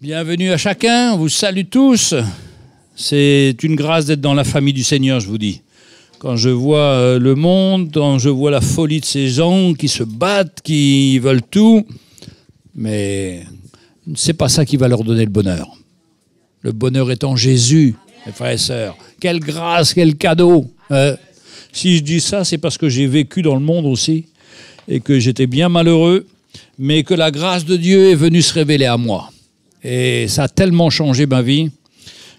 Bienvenue à chacun, on vous salue tous. C'est une grâce d'être dans la famille du Seigneur, je vous dis. Quand je vois le monde, quand je vois la folie de ces gens qui se battent, qui veulent tout, mais c'est pas ça qui va leur donner le bonheur. Le bonheur est en Jésus, mes frères et sœurs. Quelle grâce, quel cadeau. Si je dis ça, c'est parce que j'ai vécu dans le monde aussi et que j'étais bien malheureux, mais que la grâce de Dieu est venue se révéler à moi. Et ça a tellement changé ma vie.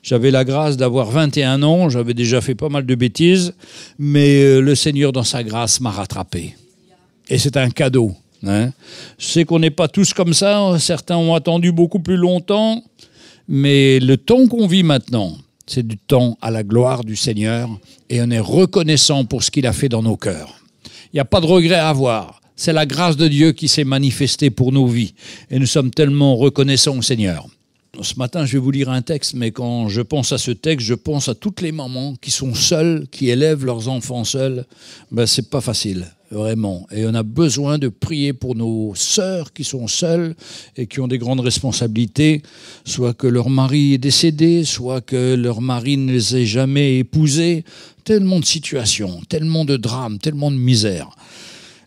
J'avais la grâce d'avoir 21 ans, j'avais déjà fait pas mal de bêtises, mais le Seigneur, dans sa grâce, m'a rattrapé. Et c'est un cadeau. Je sais qu'on n'est pas tous comme ça, certains ont attendu beaucoup plus longtemps, mais le temps qu'on vit maintenant, c'est du temps à la gloire du Seigneur, et on est reconnaissant pour ce qu'il a fait dans nos cœurs. Il n'y a pas de regret à avoir. C'est la grâce de Dieu qui s'est manifestée pour nos vies. Et nous sommes tellement reconnaissants au Seigneur. Ce matin, je vais vous lire un texte, mais quand je pense à ce texte, je pense à toutes les mamans qui sont seules, qui élèvent leurs enfants seuls. C'est pas facile, vraiment. Et on a besoin de prier pour nos sœurs qui sont seules et qui ont des grandes responsabilités, soit que leur mari est décédé, soit que leur mari ne les ait jamais épousés. Tellement de situations, tellement de drames, tellement de misère.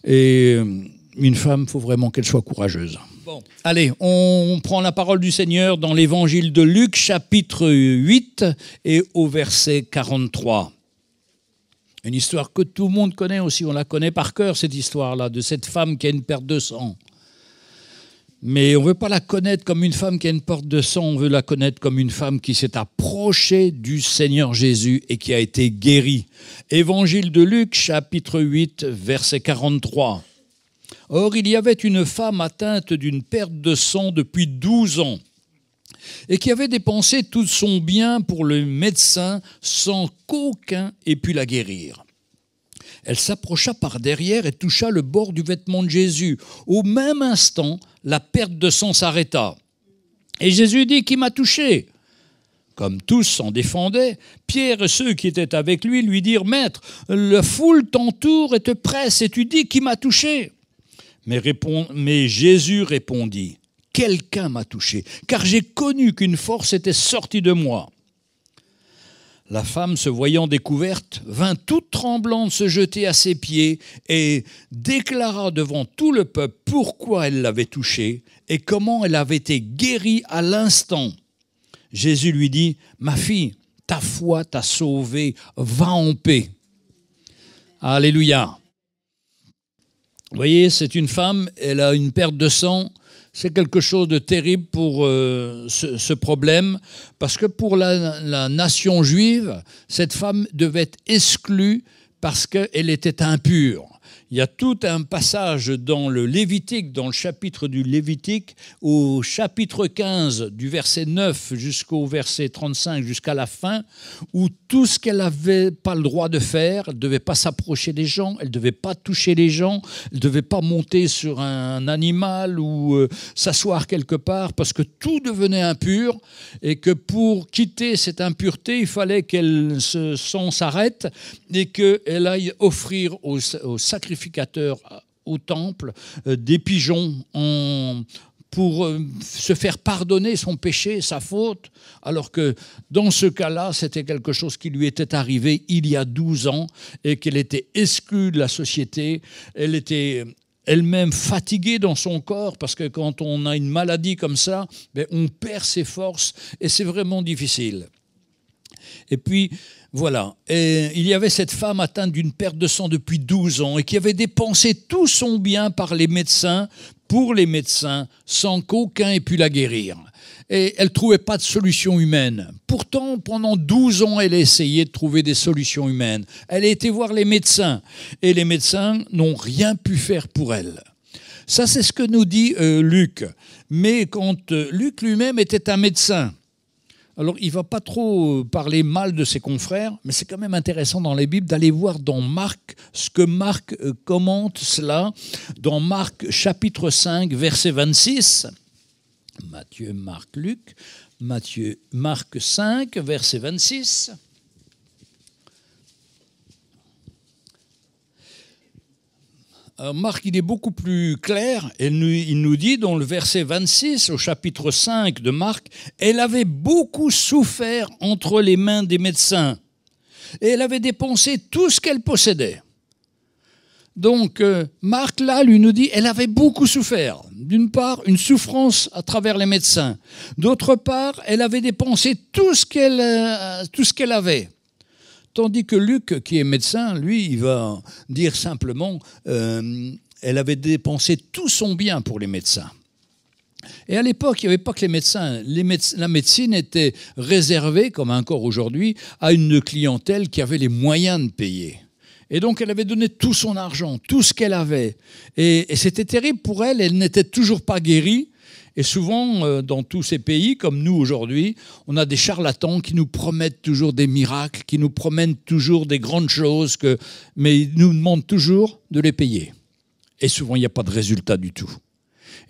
Et une femme, il faut vraiment qu'elle soit courageuse. Bon, allez, on prend la parole du Seigneur dans l'évangile de Luc, chapitre 8, et au verset 43. Une histoire que tout le monde connaît aussi, on la connaît par cœur, cette histoire-là, de cette femme qui a une perte de sang. Mais on ne veut pas la connaître comme une femme qui a une perte de sang, on veut la connaître comme une femme qui s'est approchée du Seigneur Jésus et qui a été guérie. Évangile de Luc, chapitre 8, verset 43. Or, il y avait une femme atteinte d'une perte de sang depuis 12 ans et qui avait dépensé tout son bien pour le médecin sans qu'aucun ait pu la guérir. Elle s'approcha par derrière et toucha le bord du vêtement de Jésus. Au même instant, la perte de sang s'arrêta. Et Jésus dit « Qui m'a touché ?» Comme tous s'en défendaient, Pierre et ceux qui étaient avec lui dirent « Maître, la foule t'entoure et te presse, et tu dis « Qui m'a touché ?» Mais Jésus répondit « Quelqu'un m'a touché, car j'ai connu qu'une force était sortie de moi. » La femme, se voyant découverte, vint toute tremblante se jeter à ses pieds et déclara devant tout le peuple pourquoi elle l'avait touchée et comment elle avait été guérie à l'instant. Jésus lui dit « Ma fille, ta foi t'a sauvée, va en paix. » Alléluia. Vous voyez, c'est une femme, elle a une perte de sang. C'est quelque chose de terrible pour ce problème, parce que pour la nation juive, cette femme devait être exclue parce qu'elle était impure. Il y a tout un passage dans le Lévitique, dans le chapitre du Lévitique, au chapitre 15, du verset 9 jusqu'au verset 35, jusqu'à la fin, où tout ce qu'elle n'avait pas le droit de faire, elle ne devait pas s'approcher des gens, elle ne devait pas toucher les gens, elle ne devait pas monter sur un animal ou s'asseoir quelque part, parce que tout devenait impur, et que pour quitter cette impureté, il fallait qu'elle s'arrête et qu'elle aille offrir au sacrificateur au temple des pigeons pour se faire pardonner son péché, sa faute, alors que dans ce cas-là, c'était quelque chose qui lui était arrivé il y a 12 ans et qu'elle était exclue de la société. Elle était elle-même fatiguée dans son corps, parce que quand on a une maladie comme ça, on perd ses forces et c'est vraiment difficile. Et puis, voilà, et il y avait cette femme atteinte d'une perte de sang depuis 12 ans et qui avait dépensé tout son bien pour les médecins, sans qu'aucun ait pu la guérir. Et elle ne trouvait pas de solution humaine. Pourtant, pendant 12 ans, elle a essayé de trouver des solutions humaines. Elle a été voir les médecins et les médecins n'ont rien pu faire pour elle. Ça, c'est ce que nous dit Luc. Mais quand Luc lui-même était un médecin, alors, il ne va pas trop parler mal de ses confrères, mais c'est quand même intéressant dans les Bibles d'aller voir dans Marc ce que Marc commente cela, dans Marc chapitre 5, verset 26. Matthieu, Marc, Luc. Marc 5, verset 26. Marc, il est beaucoup plus clair. Il nous dit dans le verset 26, au chapitre 5 de Marc, « Elle avait beaucoup souffert entre les mains des médecins et elle avait dépensé tout ce qu'elle possédait. » Donc, Marc, là, lui nous dit, elle avait beaucoup souffert. D'une part, une souffrance à travers les médecins. D'autre part, elle avait dépensé tout ce qu'elle avait. Tandis que Luc, qui est médecin, lui, il va dire simplement, elle avait dépensé tout son bien pour les médecins. Et à l'époque, il n'y avait pas que les médecins. La médecine était réservée, comme encore aujourd'hui, à une clientèle qui avait les moyens de payer. Et donc, elle avait donné tout son argent, tout ce qu'elle avait. Et c'était terrible pour elle, elle n'était toujours pas guérie. Et souvent, dans tous ces pays, comme nous aujourd'hui, on a des charlatans qui nous promettent toujours des miracles, qui nous promettent toujours des grandes choses, mais ils nous demandent toujours de les payer. Et souvent, il n'y a pas de résultat du tout.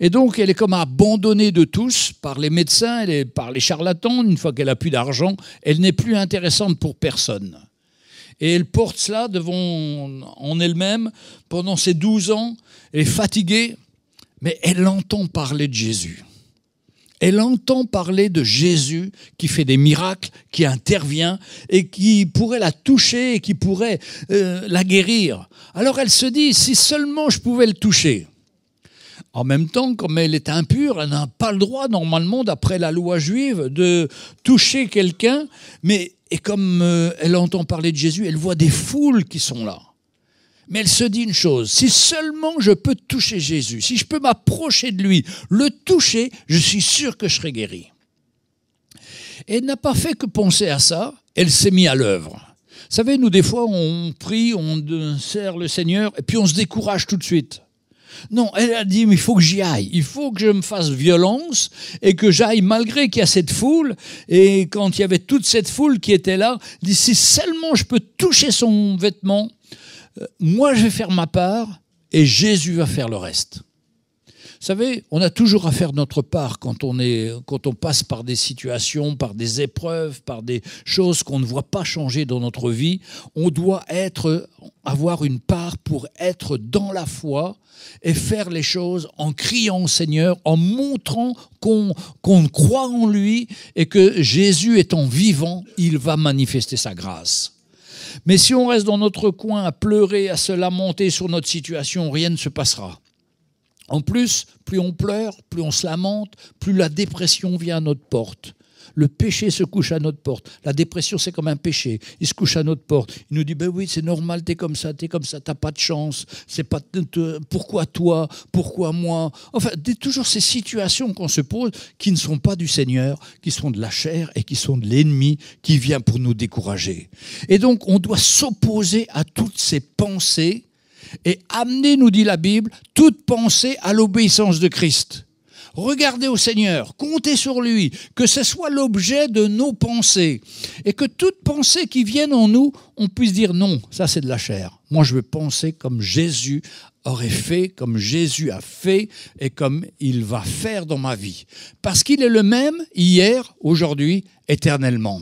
Et donc, elle est comme abandonnée de tous par les médecins, par les charlatans. Une fois qu'elle n'a plus d'argent, elle n'est plus intéressante pour personne. Et elle porte cela en elle-même pendant ces 12 ans. Elle est fatiguée, mais elle entend parler de Jésus. Elle entend parler de Jésus qui fait des miracles, qui intervient et qui pourrait la toucher et qui pourrait la guérir. Alors elle se dit, si seulement je pouvais le toucher. En même temps, comme elle est impure, elle n'a pas le droit, normalement, d'après la loi juive, de toucher quelqu'un. Et comme elle entend parler de Jésus, elle voit des foules qui sont là. Mais elle se dit une chose, si seulement je peux toucher Jésus, si je peux m'approcher de lui, le toucher, je suis sûr que je serai guéri. Et elle n'a pas fait que penser à ça, elle s'est mise à l'œuvre. Vous savez, nous, des fois, on prie, on sert le Seigneur, et puis on se décourage tout de suite. Non, elle a dit, mais il faut que j'y aille, il faut que je me fasse violence et que j'aille malgré qu'il y a cette foule. Et quand il y avait toute cette foule qui était là, elle dit, si seulement je peux toucher son vêtement, moi je vais faire ma part et Jésus va faire le reste. Vous savez, on a toujours à faire notre part quand on passe par des situations, par des épreuves, par des choses qu'on ne voit pas changer dans notre vie. On doit avoir une part pour être dans la foi et faire les choses en criant au Seigneur, en montrant qu'on croit en lui et que Jésus étant vivant, il va manifester sa grâce. Mais si on reste dans notre coin à pleurer, à se lamenter sur notre situation, rien ne se passera. En plus, plus on pleure, plus on se lamente, plus la dépression vient à notre porte. Le péché se couche à notre porte. La dépression, c'est comme un péché. Il se couche à notre porte. Il nous dit, ben oui, c'est normal, t'es comme ça, t'as pas de chance. C'est pas pourquoi toi, pourquoi moi. Enfin, toujours ces situations qu'on se pose qui ne sont pas du Seigneur, qui sont de la chair et qui sont de l'ennemi qui vient pour nous décourager. Et donc, on doit s'opposer à toutes ces pensées et amener, nous dit la Bible, toute pensée à l'obéissance de Christ. Regardez au Seigneur, comptez sur lui, que ce soit l'objet de nos pensées. Et que toute pensée qui vienne en nous, on puisse dire non, ça c'est de la chair. Moi je veux penser comme Jésus aurait fait, comme Jésus a fait et comme il va faire dans ma vie. Parce qu'il est le même hier, aujourd'hui, éternellement.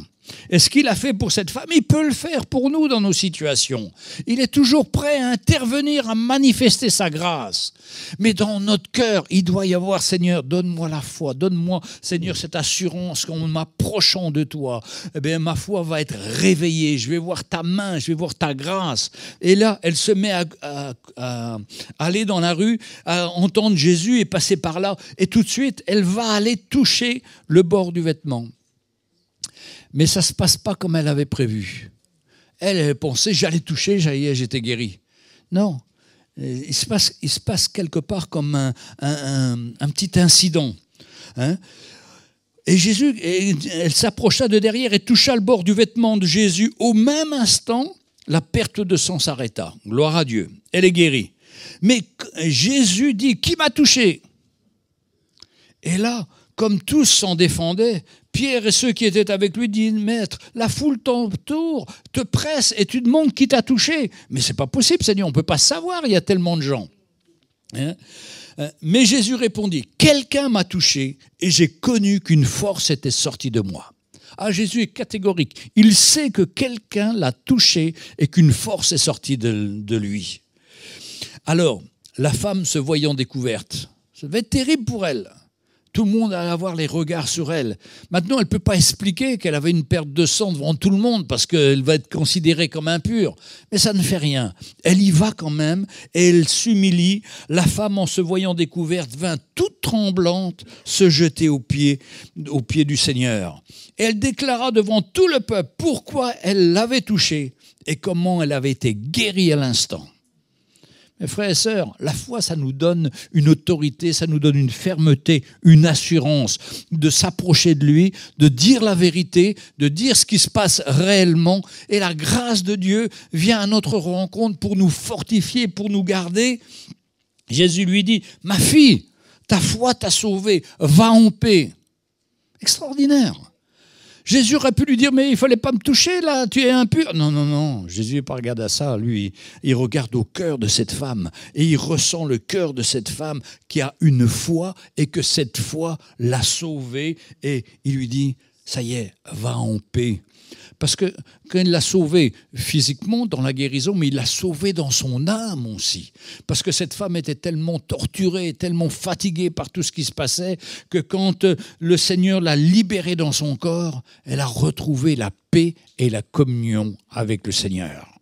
Et ce qu'il a fait pour cette femme, il peut le faire pour nous dans nos situations. Il est toujours prêt à intervenir, à manifester sa grâce. Mais dans notre cœur, il doit y avoir, Seigneur, donne-moi la foi, donne-moi, Seigneur, cette assurance qu'en m'approchant de toi, eh bien, ma foi va être réveillée. Je vais voir ta main, je vais voir ta grâce. Et là, elle se met à aller dans la rue, à entendre Jésus et passer par là. Et tout de suite, elle va aller toucher le bord du vêtement. Mais ça ne se passe pas comme elle avait prévu. Elle pensait, j'allais toucher, j'étais guéri. Non, il se passe quelque part comme un petit incident. Hein? Et Jésus, elle s'approcha de derrière et toucha le bord du vêtement de Jésus. Au même instant, la perte de sang s'arrêta. Gloire à Dieu, elle est guérie. Mais Jésus dit, qui m'a touché? Et là, comme tous s'en défendaient, Pierre et ceux qui étaient avec lui disent, Maître, la foule t'entoure, te presse et tu demandes qui t'a touché. Mais c'est pas possible, Seigneur, on ne peut pas savoir, il y a tellement de gens. Hein? Mais Jésus répondit, quelqu'un m'a touché et j'ai connu qu'une force était sortie de moi. Ah, Jésus est catégorique. Il sait que quelqu'un l'a touché et qu'une force est sortie de lui. Alors, la femme se voyant découverte. Ça devait être terrible pour elle. Tout le monde allait avoir les regards sur elle. Maintenant, elle ne peut pas expliquer qu'elle avait une perte de sang devant tout le monde parce qu'elle va être considérée comme impure. Mais ça ne fait rien. Elle y va quand même et elle s'humilie. La femme, en se voyant découverte, vint toute tremblante se jeter aux pieds du Seigneur. Et elle déclara devant tout le peuple pourquoi elle l'avait touché et comment elle avait été guérie à l'instant. Mes frères et sœurs, la foi, ça nous donne une autorité, ça nous donne une fermeté, une assurance de s'approcher de lui, de dire la vérité, de dire ce qui se passe réellement. Et la grâce de Dieu vient à notre rencontre pour nous fortifier, pour nous garder. Jésus lui dit, « Ma fille, ta foi t'a sauvée, va en paix. » Extraordinaire. Jésus aurait pu lui dire, mais il ne fallait pas me toucher là, tu es impur. Non, non, non, Jésus n'est pas regardé à ça. Lui, il regarde au cœur de cette femme et il ressent le cœur de cette femme qui a une foi et que cette foi l'a sauvée. Et il lui dit, ça y est, va en paix. Parce que quand il l'a sauvé physiquement dans la guérison, mais il l'a sauvé dans son âme aussi. Parce que cette femme était tellement torturée, tellement fatiguée par tout ce qui se passait, que quand le Seigneur l'a libérée dans son corps, elle a retrouvé la paix et la communion avec le Seigneur.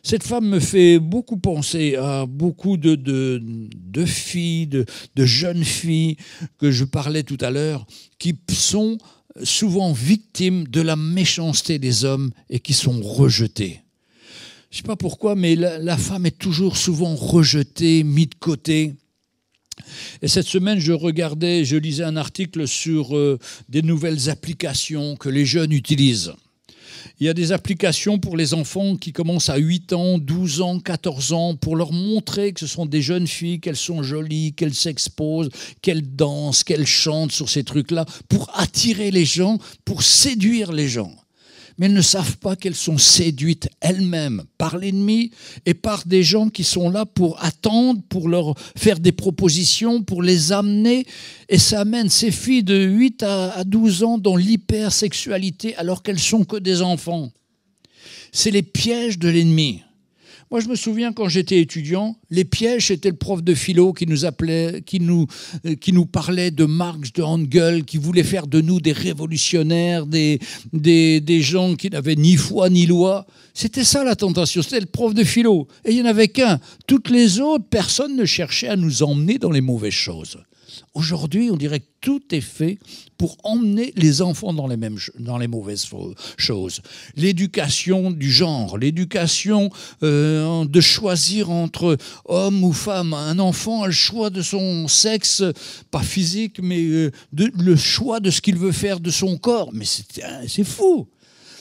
Cette femme me fait beaucoup penser à beaucoup de filles, de jeunes filles que je parlais tout à l'heure, qui sont souvent victimes de la méchanceté des hommes et qui sont rejetées. Je ne sais pas pourquoi, mais la femme est toujours souvent rejetée, mise de côté. Et cette semaine, je lisais un article sur des nouvelles applications que les jeunes utilisent. Il y a des applications pour les enfants qui commencent à 8 ans, 12 ans, 14 ans, pour leur montrer que ce sont des jeunes filles, qu'elles sont jolies, qu'elles s'exposent, qu'elles dansent, qu'elles chantent sur ces trucs-là, pour attirer les gens, pour séduire les gens. Mais elles ne savent pas qu'elles sont séduites elles-mêmes par l'ennemi et par des gens qui sont là pour attendre, pour leur faire des propositions, pour les amener. Et ça amène ces filles de 8 à 12 ans dans l'hypersexualité alors qu'elles sont que des enfants. C'est les pièges de l'ennemi. Moi, je me souviens quand j'étais étudiant, les pièges, c'était le prof de philo qui nous appelait, qui nous parlait de Marx, de Engels, qui voulait faire de nous des révolutionnaires, des gens qui n'avaient ni foi ni loi. C'était ça la tentation, c'était le prof de philo. Et il n'y en avait qu'un. Toutes les autres personnes ne cherchaient à nous emmener dans les mauvaises choses. Aujourd'hui, on dirait que tout est fait pour emmener les enfants dans les mauvaises choses. L'éducation du genre, l'éducation de choisir entre homme ou femme. Un enfant a le choix de son sexe, pas physique, mais le choix de ce qu'il veut faire de son corps. Mais c'est fou.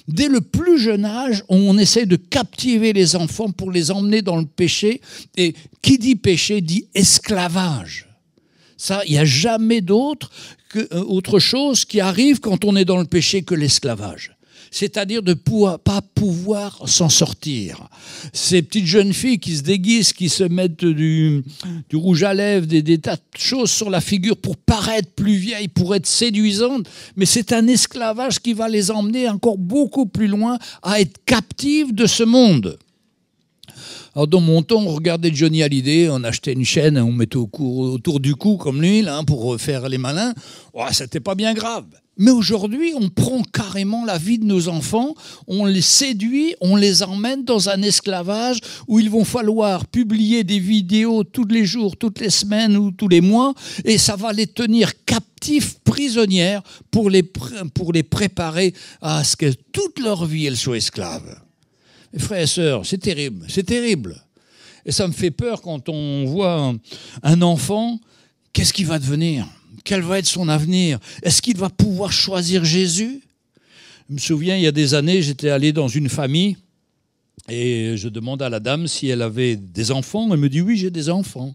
Dès le plus jeune âge, on essaie de captiver les enfants pour les emmener dans le péché. Et qui dit péché dit esclavage. Ça, il n'y a jamais autre chose qui arrive quand on est dans le péché que l'esclavage. C'est-à-dire de ne pas pouvoir s'en sortir. Ces petites jeunes filles qui se déguisent, qui se mettent du rouge à lèvres, des tas de choses sur la figure pour paraître plus vieilles, pour être séduisantes, mais c'est un esclavage qui va les emmener encore beaucoup plus loin à être captives de ce monde. Alors dans mon temps, on regardait Johnny Hallyday, on achetait une chaîne, on mettait autour du cou comme lui, là, pour faire les malins. Oh, c'était pas bien grave. Mais aujourd'hui, on prend carrément la vie de nos enfants, on les séduit, on les emmène dans un esclavage où il va falloir publier des vidéos tous les jours, toutes les semaines ou tous les mois, et ça va les tenir captifs, prisonnières, pour les préparer à ce que toute leur vie, elles soient esclaves. Frères et sœurs, c'est terrible, c'est terrible. Et ça me fait peur quand on voit un enfant, qu'est-ce qu'il va devenir ? Quel va être son avenir ? Est-ce qu'il va pouvoir choisir Jésus ? Je me souviens, il y a des années, j'étais allé dans une famille et je demande à la dame si elle avait des enfants. Elle me dit, oui, j'ai des enfants.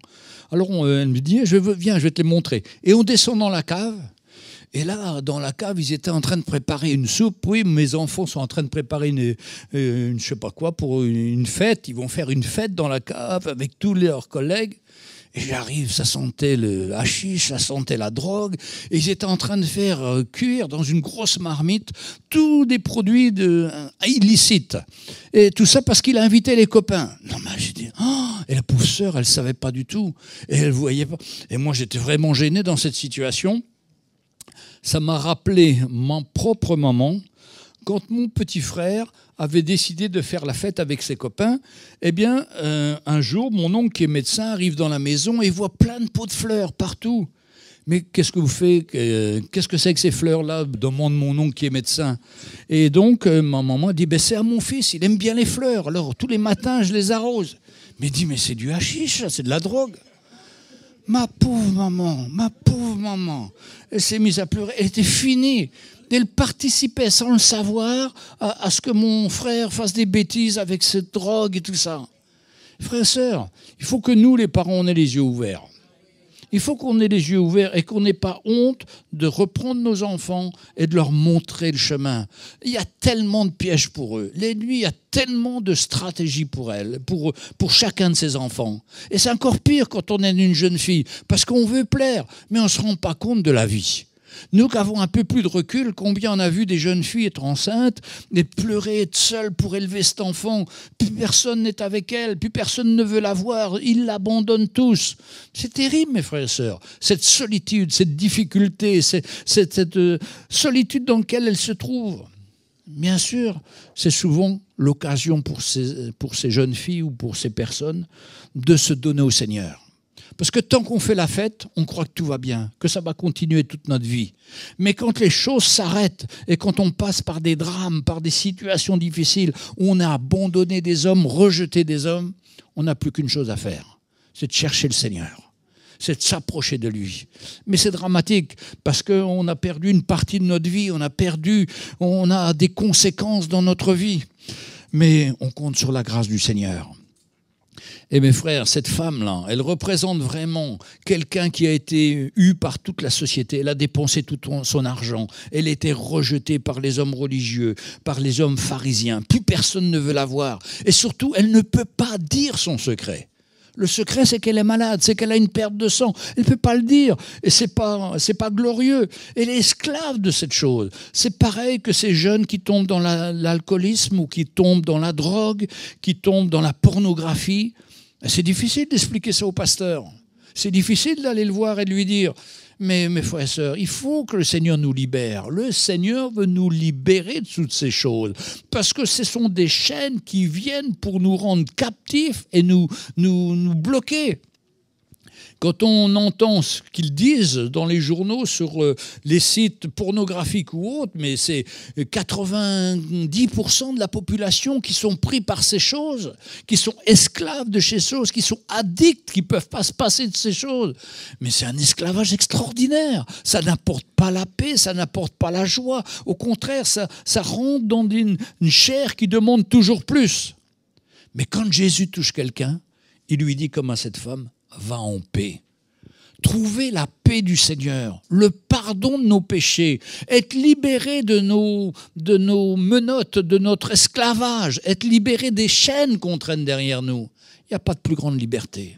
Alors elle me dit, viens, je vais te les montrer. Et on descend dans la cave. Et là, dans la cave, ils étaient en train de préparer une soupe. Oui, mes enfants sont en train de préparer une je sais pas quoi, pour une fête. Ils vont faire une fête dans la cave avec tous leurs collègues. Et j'arrive, ça sentait le hashish, ça sentait la drogue. Et ils étaient en train de faire cuire dans une grosse marmite tous des produits illicites. Et tout ça parce qu'il a invité les copains. Non, mais j'ai dit, oh, Et la pauvre sœur, elle ne savait pas du tout. Et elle ne voyait pas. Et moi, j'étais vraiment gêné dans cette situation. Ça m'a rappelé ma propre maman. Quand mon petit frère avait décidé de faire la fête avec ses copains, eh bien, un jour, mon oncle qui est médecin arrive dans la maison et voit plein de pots de fleurs partout. Mais qu'est-ce que vous faites? Qu'est-ce que c'est que ces fleurs-là? Demande mon oncle qui est médecin. Et donc, ma maman dit, ben, c'est à mon fils, il aime bien les fleurs. Alors, tous les matins, je les arrose. Mais il dit, mais c'est du hashish, c'est de la drogue. Ma pauvre maman, elle s'est mise à pleurer, elle était finie. Elle participait sans le savoir à ce que mon frère fasse des bêtises avec cette drogue et tout ça. Frères et sœurs, il faut que nous, les parents, on ait les yeux ouverts. Il faut qu'on ait les yeux ouverts et qu'on n'ait pas honte de reprendre nos enfants et de leur montrer le chemin. Il y a tellement de pièges pour eux. L'ennemi, il y a tellement de stratégies pour elle, pour chacun de ses enfants. Et c'est encore pire quand on est une jeune fille, parce qu'on veut plaire, mais on ne se rend pas compte de la vie. Nous qui avons un peu plus de recul, combien on a vu des jeunes filles être enceintes et pleurer, être seules pour élever cet enfant. Plus personne n'est avec elle, plus personne ne veut la voir, ils l'abandonnent tous. C'est terrible, mes frères et sœurs, cette solitude, cette difficulté, cette solitude dans laquelle elle se trouve. Bien sûr, c'est souvent l'occasion pour ces jeunes filles ou pour ces personnes de se donner au Seigneur. Parce que tant qu'on fait la fête, on croit que tout va bien, que ça va continuer toute notre vie. Mais quand les choses s'arrêtent et quand on passe par des drames, par des situations difficiles, où on a abandonné des hommes, rejeté des hommes, on n'a plus qu'une chose à faire, c'est de chercher le Seigneur, c'est de s'approcher de lui. Mais c'est dramatique parce qu'on a perdu une partie de notre vie, on a des conséquences dans notre vie. Mais on compte sur la grâce du Seigneur. Et mes frères, cette femme-là, elle représente vraiment quelqu'un qui a été eu par toute la société. Elle a dépensé tout son argent. Elle a été rejetée par les hommes religieux, par les hommes pharisiens. Plus personne ne veut la voir. Et surtout, elle ne peut pas dire son secret. Le secret, c'est qu'elle est malade, c'est qu'elle a une perte de sang. Elle ne peut pas le dire. Et c'est pas glorieux. Elle est esclave de cette chose. C'est pareil que ces jeunes qui tombent dans l'alcoolisme ou qui tombent dans la drogue, qui tombent dans la pornographie. C'est difficile d'expliquer ça au pasteur. C'est difficile d'aller le voir et de lui dire « Mais mes frères et sœurs, il faut que le Seigneur nous libère. Le Seigneur veut nous libérer de toutes ces choses. Parce que ce sont des chaînes qui viennent pour nous rendre captifs et nous bloquer. » Quand on entend ce qu'ils disent dans les journaux sur les sites pornographiques ou autres, mais c'est 90% de la population qui sont pris par ces choses, qui sont esclaves de ces choses, qui sont addicts, qui ne peuvent pas se passer de ces choses. Mais c'est un esclavage extraordinaire. Ça n'apporte pas la paix, ça n'apporte pas la joie. Au contraire, ça rentre dans une chair qui demande toujours plus. Mais quand Jésus touche quelqu'un, il lui dit comme à cette femme, va en paix. Trouver la paix du Seigneur, le pardon de nos péchés, être libéré de nos menottes, de notre esclavage, être libéré des chaînes qu'on traîne derrière nous. Il n'y a pas de plus grande liberté.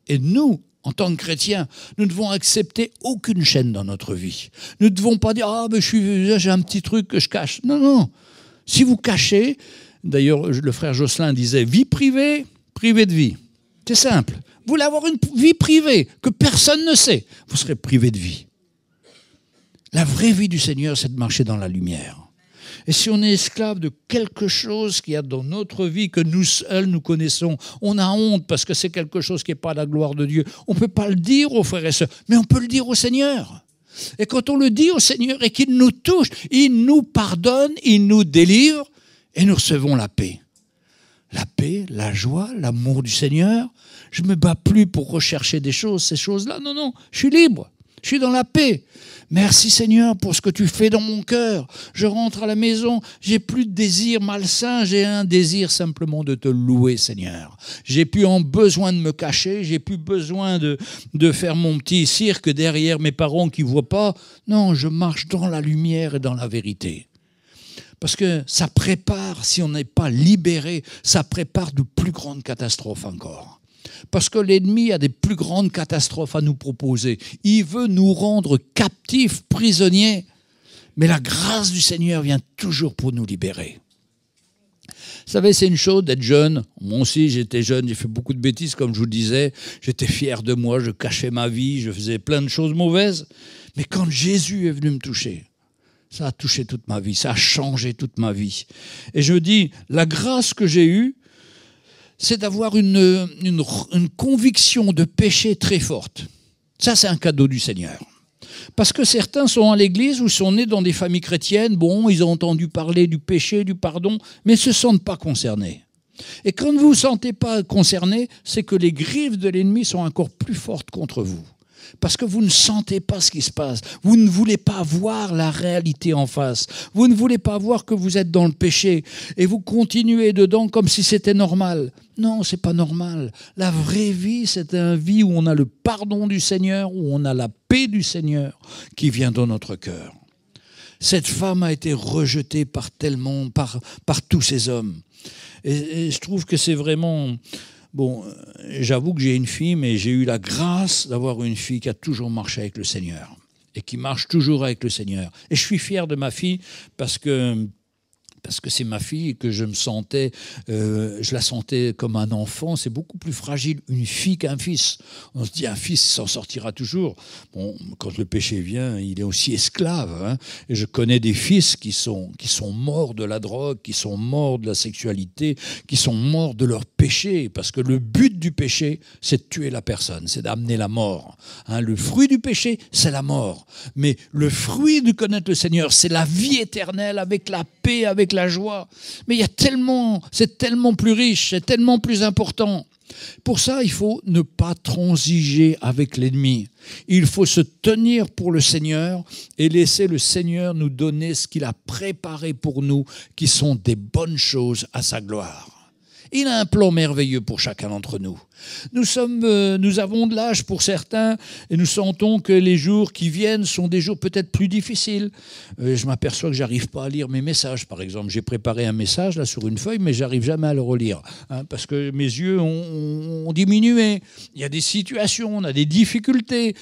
Et nous, en tant que chrétiens, nous ne devons accepter aucune chaîne dans notre vie. Nous ne devons pas dire « Ah, ben j'ai un petit truc que je cache ». Non, non. Si vous cachez, d'ailleurs le frère Jocelyn disait « Vie privée, privée de vie ». C'est simple. Vous voulez avoir une vie privée que personne ne sait, vous serez privé de vie. La vraie vie du Seigneur, c'est de marcher dans la lumière. Et si on est esclave de quelque chose qu'il y a dans notre vie que nous seuls nous connaissons, on a honte parce que c'est quelque chose qui n'est pas la gloire de Dieu. On ne peut pas le dire aux frères et sœurs, mais on peut le dire au Seigneur. Et quand on le dit au Seigneur et qu'il nous touche, il nous pardonne, il nous délivre et nous recevons la paix. La paix, la joie, l'amour du Seigneur. Je ne me bats plus pour rechercher des choses, ces choses-là. Non, non, je suis libre. Je suis dans la paix. Merci Seigneur pour ce que tu fais dans mon cœur. Je rentre à la maison, j'ai plus de désir malsain, j'ai un désir simplement de te louer Seigneur. J'ai plus besoin de me cacher, j'ai plus besoin de faire mon petit cirque derrière mes parents qui ne voient pas. Non, je marche dans la lumière et dans la vérité. Parce que ça prépare, si on n'est pas libéré, ça prépare de plus grandes catastrophes encore. Parce que l'ennemi a des plus grandes catastrophes à nous proposer. Il veut nous rendre captifs, prisonniers. Mais la grâce du Seigneur vient toujours pour nous libérer. Vous savez, c'est une chose d'être jeune. Moi aussi, j'étais jeune, j'ai fait beaucoup de bêtises, comme je vous le disais. J'étais fier de moi, je cachais ma vie, je faisais plein de choses mauvaises. Mais quand Jésus est venu me toucher, ça a touché toute ma vie, ça a changé toute ma vie. Et je dis, la grâce que j'ai eue, c'est d'avoir une conviction de péché très forte. Ça, c'est un cadeau du Seigneur. Parce que certains sont à l'église ou sont nés dans des familles chrétiennes, bon, ils ont entendu parler du péché, du pardon, mais ne se sentent pas concernés. Et quand vous ne vous sentez pas concerné, c'est que les griffes de l'ennemi sont encore plus fortes contre vous. Parce que vous ne sentez pas ce qui se passe. Vous ne voulez pas voir la réalité en face. Vous ne voulez pas voir que vous êtes dans le péché. Et vous continuez dedans comme si c'était normal. Non, c'est pas normal. La vraie vie, c'est une vie où on a le pardon du Seigneur, où on a la paix du Seigneur qui vient dans notre cœur. Cette femme a été rejetée par tous ces hommes. Et je trouve que c'est vraiment... Bon, j'avoue que j'ai une fille, mais j'ai eu la grâce d'avoir une fille qui a toujours marché avec le Seigneur et qui marche toujours avec le Seigneur. Et je suis fier de ma fille parce que c'est ma fille et que je la sentais comme un enfant. C'est beaucoup plus fragile une fille qu'un fils. On se dit un fils s'en sortira toujours. Bon, quand le péché vient, il est aussi esclave. Hein. Et je connais des fils qui sont morts de la drogue, qui sont morts de la sexualité, qui sont morts de leur péché. Parce que le but du péché, c'est de tuer la personne, c'est d'amener la mort. Hein, le fruit du péché, c'est la mort. Mais le fruit de connaître le Seigneur, c'est la vie éternelle avec la paix, avec la joie. Mais c'est tellement plus riche, c'est tellement plus important. Pour ça, il faut ne pas transiger avec l'ennemi. Il faut se tenir pour le Seigneur et laisser le Seigneur nous donner ce qu'il a préparé pour nous, qui sont des bonnes choses à sa gloire. Il a un plan merveilleux pour chacun d'entre nous. Nous avons de l'âge pour certains et nous sentons que les jours qui viennent sont des jours peut-être plus difficiles. Je m'aperçois que j'arrive pas à lire mes messages, par exemple. J'ai préparé un message là sur une feuille, mais j'arrive jamais à le relire parce que mes yeux ont diminué. Il y a des situations, on a des difficultés.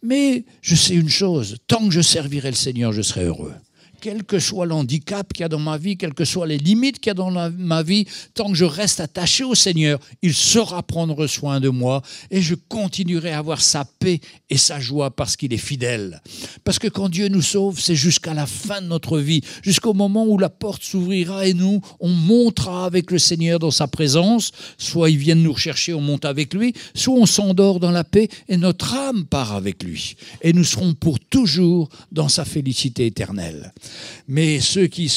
Mais je sais une chose, tant que je servirai le Seigneur, je serai heureux. Quel que soit l'handicap qu'il y a dans ma vie, quelles que soient les limites qu'il y a dans ma vie, tant que je reste attaché au Seigneur, il saura prendre soin de moi et je continuerai à avoir sa paix et sa joie parce qu'il est fidèle. Parce que quand Dieu nous sauve, c'est jusqu'à la fin de notre vie, jusqu'au moment où la porte s'ouvrira et nous, on montera avec le Seigneur dans sa présence. Soit il vient nous rechercher, on monte avec lui, soit on s'endort dans la paix et notre âme part avec lui. Et nous serons pour toujours dans sa félicité éternelle. Mais ceux qui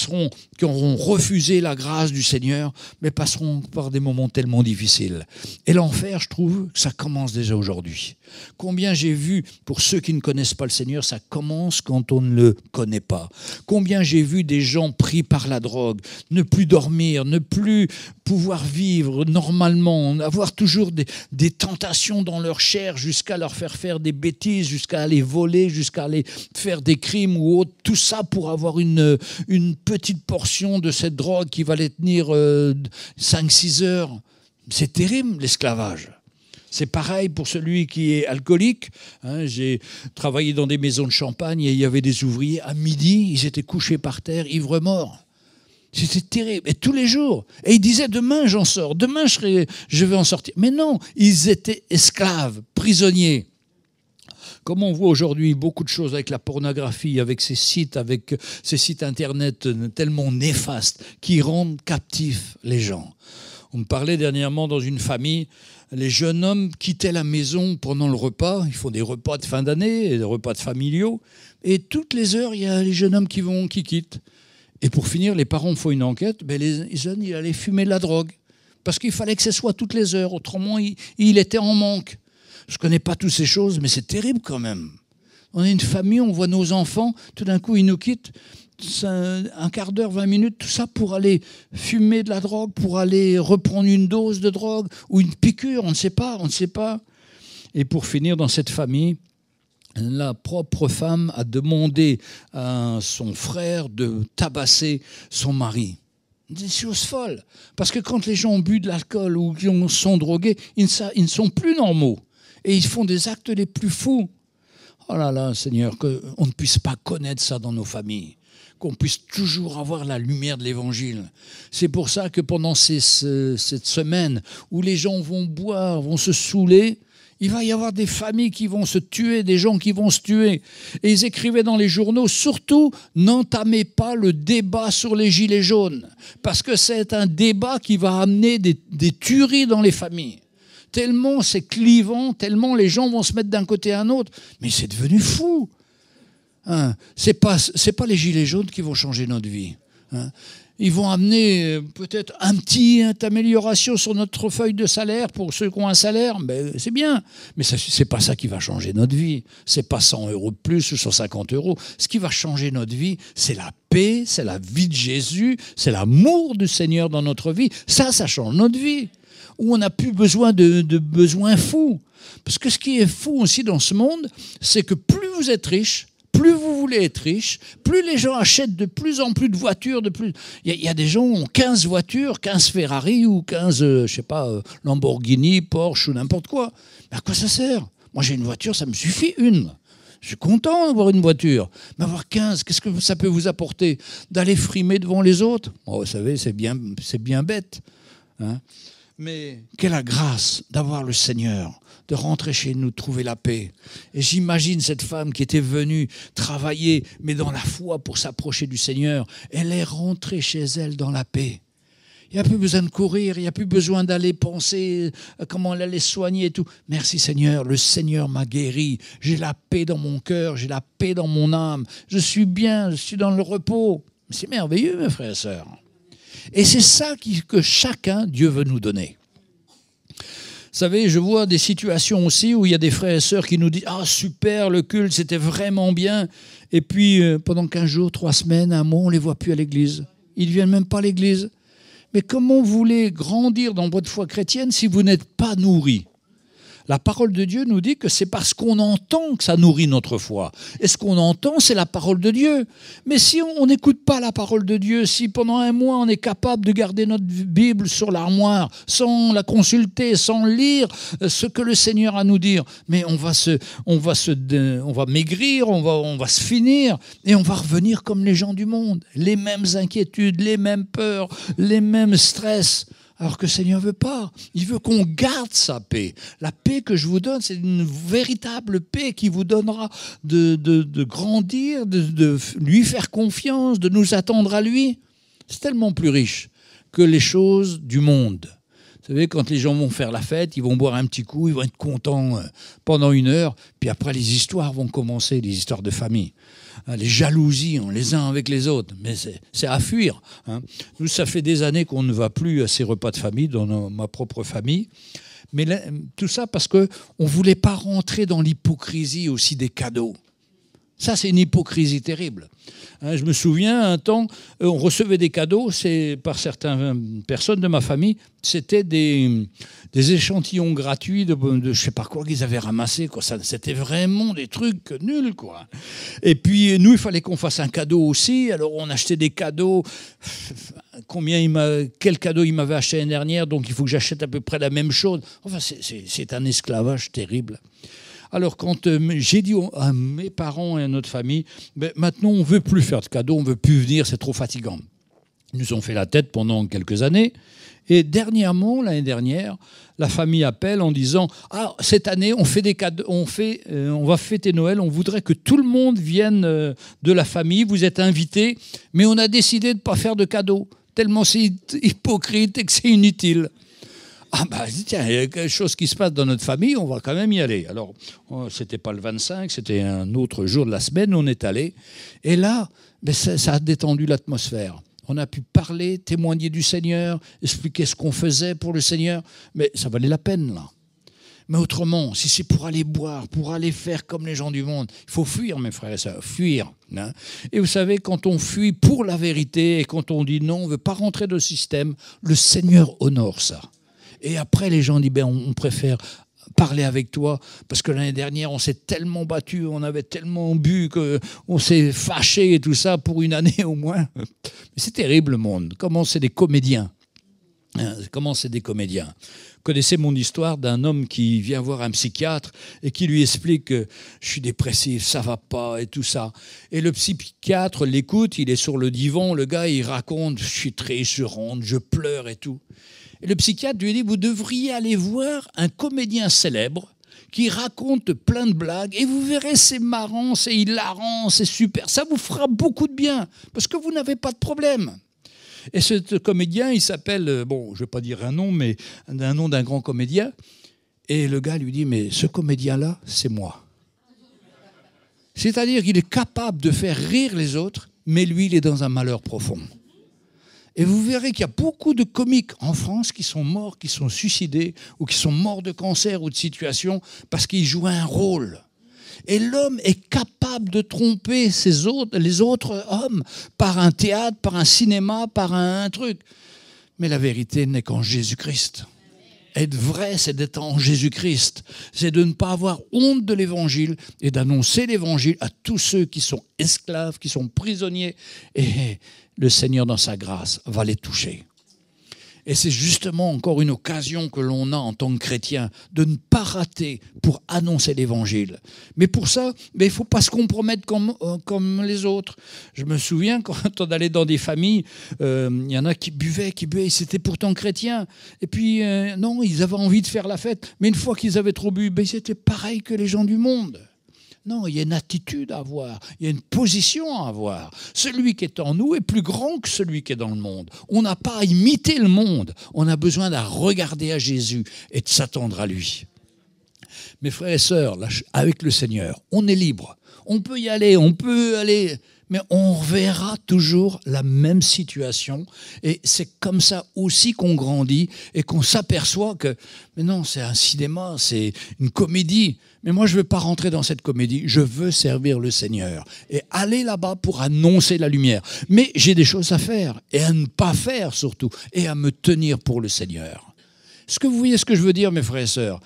auront refusé la grâce du Seigneur, mais passeront par des moments tellement difficiles. Et l'enfer, je trouve que ça commence déjà aujourd'hui. Combien j'ai vu, pour ceux qui ne connaissent pas le Seigneur, ça commence quand on ne le connaît pas. Combien j'ai vu des gens pris par la drogue, ne plus dormir, ne plus pouvoir vivre normalement, avoir toujours des tentations dans leur chair jusqu'à leur faire des bêtises, jusqu'à aller voler, jusqu'à aller faire des crimes ou autre. Tout ça pour avoir une petite portion de cette drogue qui va les tenir 5-6 heures. C'est terrible, l'esclavage. C'est pareil pour celui qui est alcoolique. J'ai travaillé dans des maisons de champagne et il y avait des ouvriers. À midi, ils étaient couchés par terre, ivres-morts. C'était terrible. Et tous les jours. Et ils disaient, demain j'en sors, demain je vais en sortir. Mais non, ils étaient esclaves, prisonniers. Comme on voit aujourd'hui beaucoup de choses avec la pornographie, avec ces sites internet tellement néfastes qui rendent captifs les gens. On me parlait dernièrement dans une famille, les jeunes hommes quittaient la maison pendant le repas. Ils font des repas de fin d'année, des repas de familiaux. Et toutes les heures, il y a les jeunes hommes qui quittent. Et pour finir, les parents font une enquête. Les jeunes, ils allaient fumer de la drogue. Parce qu'il fallait que ce soit toutes les heures. Autrement, il était en manque. Je ne connais pas toutes ces choses, mais c'est terrible quand même. On est une famille, on voit nos enfants, tout d'un coup, ils nous quittent. Un quart d'heure, 20 minutes, tout ça pour aller fumer de la drogue, pour aller reprendre une dose de drogue ou une piqûre, on ne sait pas. Et pour finir, dans cette famille, la propre femme a demandé à son frère de tabasser son mari. Des choses folles. Parce que quand les gens ont bu de l'alcool ou qu'ils sont drogués, ils ne sont plus normaux. Et ils font des actes les plus fous. Oh là là, Seigneur, qu'on ne puisse pas connaître ça dans nos familles. qu'on puisse toujours avoir la lumière de l'Évangile. C'est pour ça que pendant cette semaine où les gens vont boire, vont se saouler, il va y avoir des familles qui vont se tuer, des gens qui vont se tuer. Et ils écrivaient dans les journaux, surtout, n'entamez pas le débat sur les gilets jaunes, parce que c'est un débat qui va amener des tueries dans les familles. Tellement c'est clivant, tellement les gens vont se mettre d'un côté à un autre. Mais c'est devenu fou. Hein, c'est pas les gilets jaunes qui vont changer notre vie. Hein. Ils vont amener peut-être une petite amélioration sur notre feuille de salaire pour ceux qui ont un salaire, ben, c'est bien. Mais ce n'est pas ça qui va changer notre vie. Ce n'est pas 100 € de plus ou 150 €. Ce qui va changer notre vie, c'est la paix, c'est la vie de Jésus, c'est l'amour du Seigneur dans notre vie. Ça change notre vie. Où on n'a plus besoin de besoins fous. Parce que ce qui est fou aussi dans ce monde, c'est que plus vous êtes riche, plus vous voulez être riche, plus les gens achètent de plus en plus de voitures. Il y a des gens qui ont 15 voitures, 15 Ferrari ou 15, Lamborghini, Porsche ou n'importe quoi. Mais à quoi ça sert? Moi, j'ai une voiture, ça me suffit une. Je suis content d'avoir une voiture. Mais avoir 15, qu'est-ce que ça peut vous apporter? D'aller frimer devant les autres? Oh, vous savez, c'est bien bête. Hein? Mais quelle la grâce d'avoir le Seigneur, de rentrer chez nous, de trouver la paix. Et j'imagine cette femme qui était venue travailler, mais dans la foi pour s'approcher du Seigneur. Elle est rentrée chez elle dans la paix. Il n'y a plus besoin de courir, il n'y a plus besoin d'aller penser comment elle allait soigner et tout. Merci Seigneur, le Seigneur m'a guéri. J'ai la paix dans mon cœur, j'ai la paix dans mon âme. Je suis bien, je suis dans le repos. C'est merveilleux, mes frères et sœurs. Et c'est ça que chacun, Dieu veut nous donner. Vous savez, je vois des situations aussi où il y a des frères et sœurs qui nous disent « Ah, super, le culte, c'était vraiment bien. » Et puis, pendant 15 jours, 3 semaines, un mois, on ne les voit plus à l'église. Ils ne viennent même pas à l'église. Mais comment vous voulez grandir dans votre foi chrétienne si vous n'êtes pas nourri? La parole de Dieu nous dit que c'est parce qu'on entend que ça nourrit notre foi. Et ce qu'on entend, c'est la parole de Dieu. Mais si on n'écoute pas la parole de Dieu, si pendant un mois on est capable de garder notre Bible sur l'armoire, sans la consulter, sans lire ce que le Seigneur a à nous dire, mais on va maigrir, on va se finir, et on va revenir comme les gens du monde. Les mêmes inquiétudes, les mêmes peurs, les mêmes stress. Alors que le Seigneur ne veut pas. Il veut qu'on garde sa paix. La paix que je vous donne, c'est une véritable paix qui vous donnera de grandir, de lui faire confiance, de nous attendre à lui. C'est tellement plus riche que les choses du monde. Vous savez, quand les gens vont faire la fête, ils vont boire un petit coup, ils vont être contents pendant 1 heure, puis après les histoires vont commencer, les histoires de famille. Les jalousies, les uns avec les autres, mais c'est à fuir. Hein. Nous, ça fait des années qu'on ne va plus à ces repas de famille, dans ma propre famille. Mais là, tout ça parce qu'on ne voulait pas rentrer dans l'hypocrisie aussi des cadeaux. Ça, c'est une hypocrisie terrible. Hein, je me souviens, un temps, on recevait des cadeaux, par certaines personnes de ma famille, c'était des échantillons gratuits de je ne sais pas quoi qu'ils avaient ramassé. Quoi. C'était vraiment des trucs nuls. Quoi. Et puis, nous, il fallait qu'on fasse un cadeau aussi. Alors, on achetait des cadeaux. Quel cadeau il m'avait acheté l'année dernière, donc il faut que j'achète à peu près la même chose. Enfin, c'est un esclavage terrible. Alors, quand j'ai dit à mes parents et à notre famille, ben, maintenant, on ne veut plus faire de cadeaux, on ne veut plus venir, c'est trop fatigant. Ils nous ont fait la tête pendant quelques années. Et dernièrement, l'année dernière, la famille appelle en disant « Ah, cette année, on fait des cadeaux, on va fêter Noël, on voudrait que tout le monde vienne de la famille, vous êtes invités, mais on a décidé de ne pas faire de cadeaux, tellement c'est hypocrite et que c'est inutile. » Ah bah tiens, il y a quelque chose qui se passe dans notre famille, on va quand même y aller. Alors, c'était pas le 25, c'était un autre jour de la semaine, on est allé. Et là, ben ça a détendu l'atmosphère. On a pu parler, témoigner du Seigneur, expliquer ce qu'on faisait pour le Seigneur. Mais ça valait la peine, là. Mais autrement, si c'est pour aller boire, pour aller faire comme les gens du monde, il faut fuir, mes frères et sœurs, fuir. Hein. Et vous savez, quand on fuit pour la vérité et quand on dit non, on ne veut pas rentrer dans le système, le Seigneur honore ça. Et après, les gens disent, ben, on préfère parler avec toi, parce que l'année dernière, on s'est tellement battu, on avait tellement bu, qu'on s'est fâché et tout ça pour 1 année au moins. Mais c'est terrible, le monde. Comment c'est des comédiens. Comment c'est des comédiens. Vous connaissez mon histoire d'un homme qui vient voir un psychiatre et qui lui explique que je suis dépressif, ça va pas et tout ça. Et le psychiatre l'écoute, il est sur le divan, le gars il raconte, je suis triste, je rentre, je pleure et tout. Et le psychiatre lui dit, vous devriez aller voir un comédien célèbre qui raconte plein de blagues et vous verrez, c'est marrant, c'est hilarant, c'est super, ça vous fera beaucoup de bien parce que vous n'avez pas de problème. Et ce comédien, il s'appelle, bon, je ne vais pas dire un nom, mais un nom d'un grand comédien. Et le gars lui dit, mais ce comédien-là, c'est moi. C'est-à-dire qu'il est capable de faire rire les autres, mais lui, il est dans un malheur profond. Et vous verrez qu'il y a beaucoup de comiques en France qui sont morts, qui sont suicidés, ou qui sont morts de cancer ou de situation, parce qu'ils jouaient un rôle. Et l'homme est capable de tromper les autres hommes par un théâtre, par un cinéma, par un truc. Mais la vérité n'est qu'en Jésus-Christ. Être vrai, c'est d'être en Jésus-Christ. C'est de ne pas avoir honte de l'Évangile et d'annoncer l'Évangile à tous ceux qui sont esclaves, qui sont prisonniers. Et le Seigneur, dans sa grâce, va les toucher. Et c'est justement encore une occasion que l'on a en tant que chrétien de ne pas rater pour annoncer l'Évangile. Mais pour ça, il ne faut pas se compromettre comme les autres. Je me souviens quand on allait dans des familles, il y en a qui buvaient, c'était pourtant chrétiens. Et puis, non, ils avaient envie de faire la fête. Mais une fois qu'ils avaient trop bu, c'était pareil que les gens du monde. Non, il y a une attitude à avoir, il y a une position à avoir. Celui qui est en nous est plus grand que celui qui est dans le monde. On n'a pas à imiter le monde, on a besoin de regarder à Jésus et de s'attendre à lui. Mes frères et sœurs, là, avec le Seigneur, on est libre. On peut y aller, mais on reverra toujours la même situation. Et c'est comme ça aussi qu'on grandit et qu'on s'aperçoit que, mais non, c'est un cinéma, c'est une comédie. Mais moi, je ne veux pas rentrer dans cette comédie. Je veux servir le Seigneur et aller là-bas pour annoncer la lumière. Mais j'ai des choses à faire et à ne pas faire surtout et à me tenir pour le Seigneur. Est-ce que vous voyez ce que je veux dire, mes frères et sœurs?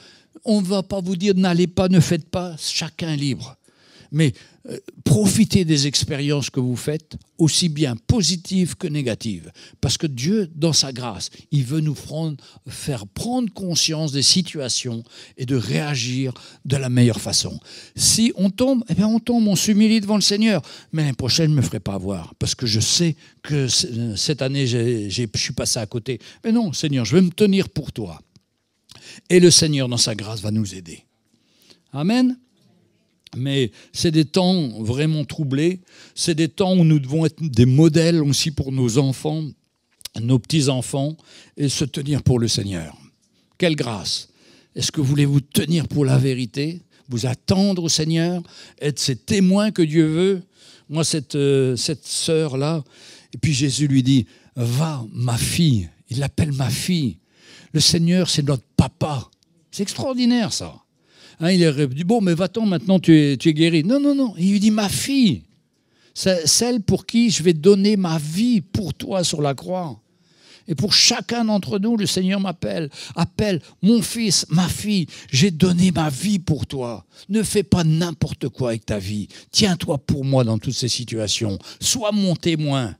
On ne va pas vous dire n'allez pas, ne faites pas, chacun est libre. Mais profitez des expériences que vous faites, aussi bien positives que négatives. Parce que Dieu, dans sa grâce, il veut nous faire prendre conscience des situations et de réagir de la meilleure façon. Si on tombe, eh bien on tombe, on s'humilie devant le Seigneur. Mais l'année prochaine, je ne me ferai pas avoir. Parce que je sais que cette année, je suis passé à côté. Mais non, Seigneur, je vais me tenir pour toi. Et le Seigneur, dans sa grâce, va nous aider. Amen. Mais c'est des temps vraiment troublés, c'est des temps où nous devons être des modèles aussi pour nos enfants, nos petits-enfants, et se tenir pour le Seigneur. Quelle grâce! Est-ce que voulez-vous tenir pour la vérité, vous attendre au Seigneur, être ces témoins que Dieu veut? Moi, cette sœur-là, et puis Jésus lui dit, va, ma fille, il l'appelle ma fille. Le Seigneur, c'est notre papa. C'est extraordinaire, ça. Il aurait dit, bon, mais va-t'en, maintenant tu es guéri. Non, non, non. Il lui dit, ma fille, celle pour qui je vais donner ma vie pour toi sur la croix. Et pour chacun d'entre nous, le Seigneur appelle, mon fils, ma fille, j'ai donné ma vie pour toi. Ne fais pas n'importe quoi avec ta vie. Tiens-toi pour moi dans toutes ces situations. Sois mon témoin.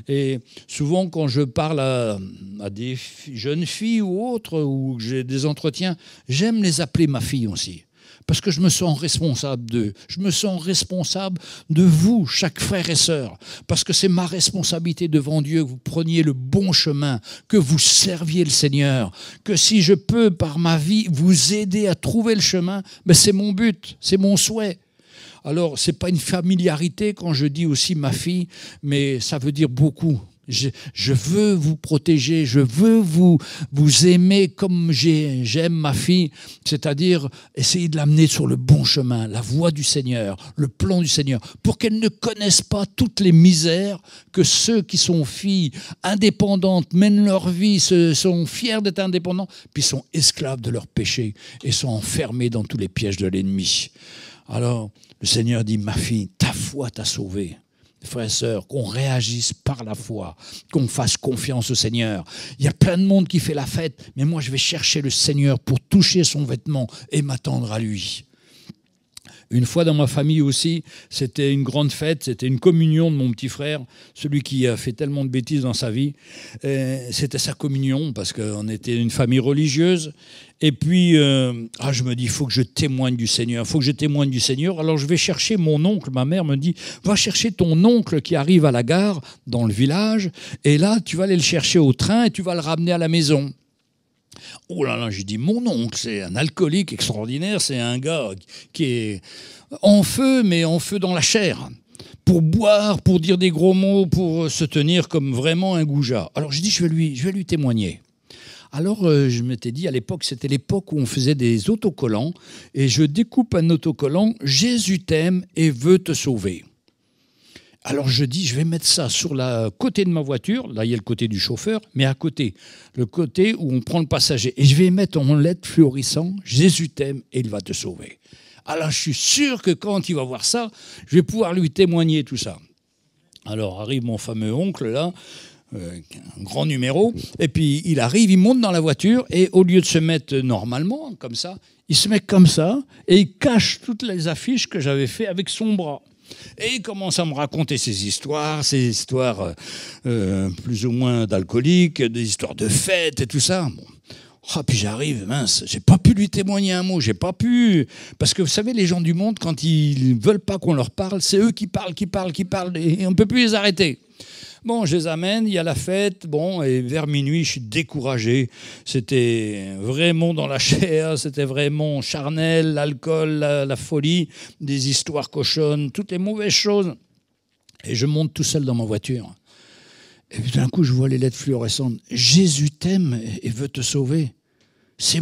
Et souvent, quand je parle à des jeunes filles ou autres, ou que j'ai des entretiens, j'aime les appeler ma fille aussi. Parce que je me sens responsable d'eux. Je me sens responsable de vous, chaque frère et sœur. Parce que c'est ma responsabilité devant Dieu que vous preniez le bon chemin, que vous serviez le Seigneur. Que si je peux, par ma vie, vous aider à trouver le chemin, ben c'est mon but, c'est mon souhait. Alors, ce n'est pas une familiarité quand je dis aussi ma fille, mais ça veut dire beaucoup. Je veux vous protéger, je veux vous aimer comme j'aime ma fille, c'est-à-dire essayer de l'amener sur le bon chemin, la voie du Seigneur, le plan du Seigneur, pour qu'elle ne connaisse pas toutes les misères que ceux qui sont filles indépendantes mènent leur vie, sont fiers d'être indépendants, puis sont esclaves de leurs péchés et sont enfermés dans tous les pièges de l'ennemi. Alors, le Seigneur dit, ma fille, ta foi t'a sauvée. Frères et sœurs, qu'on réagisse par la foi, qu'on fasse confiance au Seigneur. Il y a plein de monde qui fait la fête, mais moi je vais chercher le Seigneur pour toucher son vêtement et m'attendre à lui. Une fois dans ma famille aussi, c'était une grande fête, c'était une communion de mon petit frère, celui qui a fait tellement de bêtises dans sa vie. C'était sa communion parce qu'on était une famille religieuse. Et puis, je me dis, il faut que je témoigne du Seigneur, il faut que je témoigne du Seigneur. Alors je vais chercher mon oncle, ma mère me dit, va chercher ton oncle qui arrive à la gare, dans le village, et là, tu vas aller le chercher au train et tu vas le ramener à la maison. Oh là là, j'ai dit, mon oncle, c'est un alcoolique extraordinaire, c'est un gars qui est en feu, mais en feu dans la chair, pour boire, pour dire des gros mots, pour se tenir comme vraiment un goujat. Alors j'ai dit, je vais lui témoigner. Alors je m'étais dit, à l'époque, c'était l'époque où on faisait des autocollants, et je découpe un autocollant, Jésus t'aime et veut te sauver. Alors je dis, je vais mettre ça sur le côté de ma voiture, là il y a le côté du chauffeur, mais à côté, le côté où on prend le passager. Et je vais mettre en lettres fluorescentes, Jésus t'aime et il va te sauver. Alors je suis sûr que quand il va voir ça, je vais pouvoir lui témoigner tout ça. Alors arrive mon fameux oncle là, un grand numéro, et puis il arrive, il monte dans la voiture, et au lieu de se mettre normalement, comme ça, il se met comme ça, et il cache toutes les affiches que j'avais fait avec son bras. Et il commence à me raconter ces histoires plus ou moins d'alcooliques, des histoires de fêtes et tout ça. Bon. Oh, puis j'arrive, mince, j'ai pas pu lui témoigner un mot, j'ai pas pu. Parce que vous savez, les gens du monde, quand ils veulent pas qu'on leur parle, c'est eux qui parlent, et on ne peut plus les arrêter. Bon, je les amène, il y a la fête, bon, et vers minuit, je suis découragé. C'était vraiment dans la chair, c'était vraiment charnel, l'alcool, la folie, des histoires cochonnes, toutes les mauvaises choses. Et je monte tout seul dans ma voiture. Et puis d'un coup, je vois les lettres fluorescentes. Jésus t'aime et veut te sauver. C'est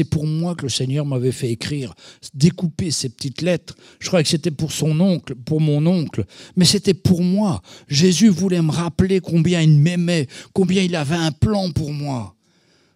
pour moi que le Seigneur m'avait fait écrire, découper ces petites lettres. Je croyais que c'était pour son oncle, pour mon oncle, mais c'était pour moi. Jésus voulait me rappeler combien il m'aimait, combien il avait un plan pour moi.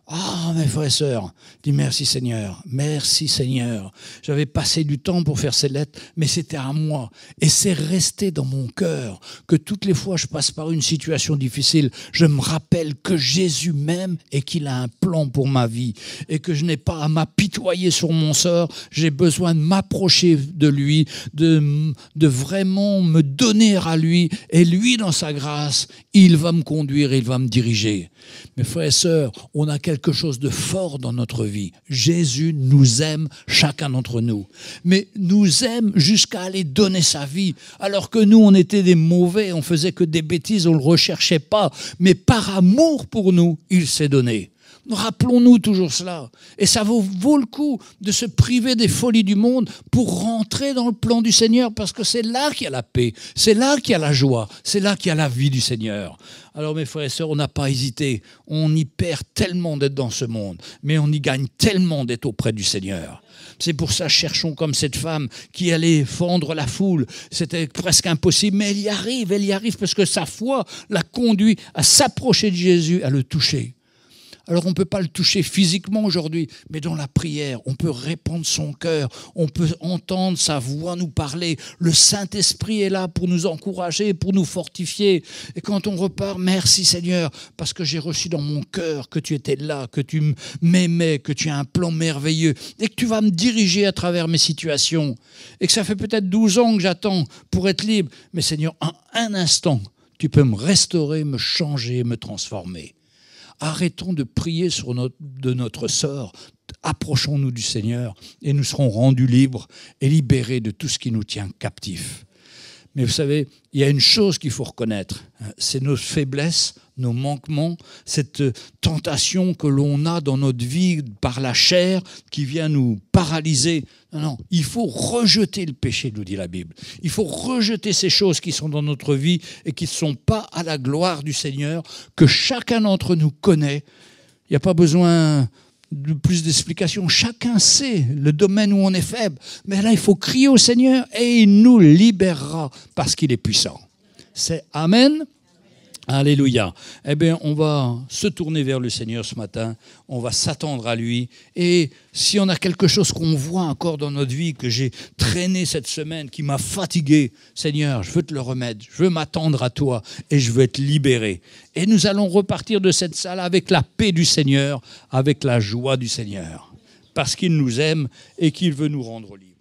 Ah, mes frères et sœurs, dis merci Seigneur, merci Seigneur. J'avais passé du temps pour faire ces lettres, mais c'était à moi. Et c'est resté dans mon cœur que toutes les fois que je passe par une situation difficile, je me rappelle que Jésus m'aime et qu'il a un plan pour ma vie. Et que je n'ai pas à m'apitoyer sur mon sort, j'ai besoin de m'approcher de lui, de vraiment me donner à lui. Et lui, dans sa grâce, il va me conduire, il va me diriger. Mes frères et sœurs, on a quelque chose de fort dans notre vie. Jésus nous aime, chacun d'entre nous. Mais nous aime jusqu'à aller donner sa vie. Alors que nous, on était des mauvais, on faisait que des bêtises, on ne le recherchait pas. Mais par amour pour nous, il s'est donné. Rappelons-nous toujours cela. Et ça vaut le coup de se priver des folies du monde pour rentrer dans le plan du Seigneur, parce que c'est là qu'il y a la paix, c'est là qu'il y a la joie, c'est là qu'il y a la vie du Seigneur. Alors mes frères et sœurs, on n'a pas hésité. On y perd tellement d'être dans ce monde, mais on y gagne tellement d'être auprès du Seigneur. C'est pour ça, cherchons comme cette femme qui allait fendre la foule. C'était presque impossible, mais elle y arrive parce que sa foi l'a conduit à s'approcher de Jésus, à le toucher. Alors on ne peut pas le toucher physiquement aujourd'hui, mais dans la prière, on peut répandre son cœur, on peut entendre sa voix nous parler. Le Saint-Esprit est là pour nous encourager, pour nous fortifier. Et quand on repart, merci Seigneur, parce que j'ai reçu dans mon cœur que tu étais là, que tu m'aimais, que tu as un plan merveilleux et que tu vas me diriger à travers mes situations. Et que ça fait peut-être 12 ans que j'attends pour être libre. Mais Seigneur, en un instant, tu peux me restaurer, me changer, me transformer. Arrêtons de prier de notre sort, approchons-nous du Seigneur et nous serons rendus libres et libérés de tout ce qui nous tient captifs. Mais vous savez, il y a une chose qu'il faut reconnaître, c'est nos faiblesses, nos manquements, cette tentation que l'on a dans notre vie par la chair qui vient nous paralyser. Non, il faut rejeter le péché, nous dit la Bible. Il faut rejeter ces choses qui sont dans notre vie et qui ne sont pas à la gloire du Seigneur, que chacun d'entre nous connaît. Il n'y a pas besoin de plus d'explications. Chacun sait le domaine où on est faible. Mais là, il faut crier au Seigneur et il nous libérera parce qu'il est puissant. C'est Amen. Alléluia. Eh bien, on va se tourner vers le Seigneur ce matin. On va s'attendre à lui. Et si on a quelque chose qu'on voit encore dans notre vie, que j'ai traîné cette semaine, qui m'a fatigué, Seigneur, je veux te le remettre. Je veux m'attendre à toi et je veux être libéré. Et nous allons repartir de cette salle avec la paix du Seigneur, avec la joie du Seigneur. Parce qu'il nous aime et qu'il veut nous rendre libres.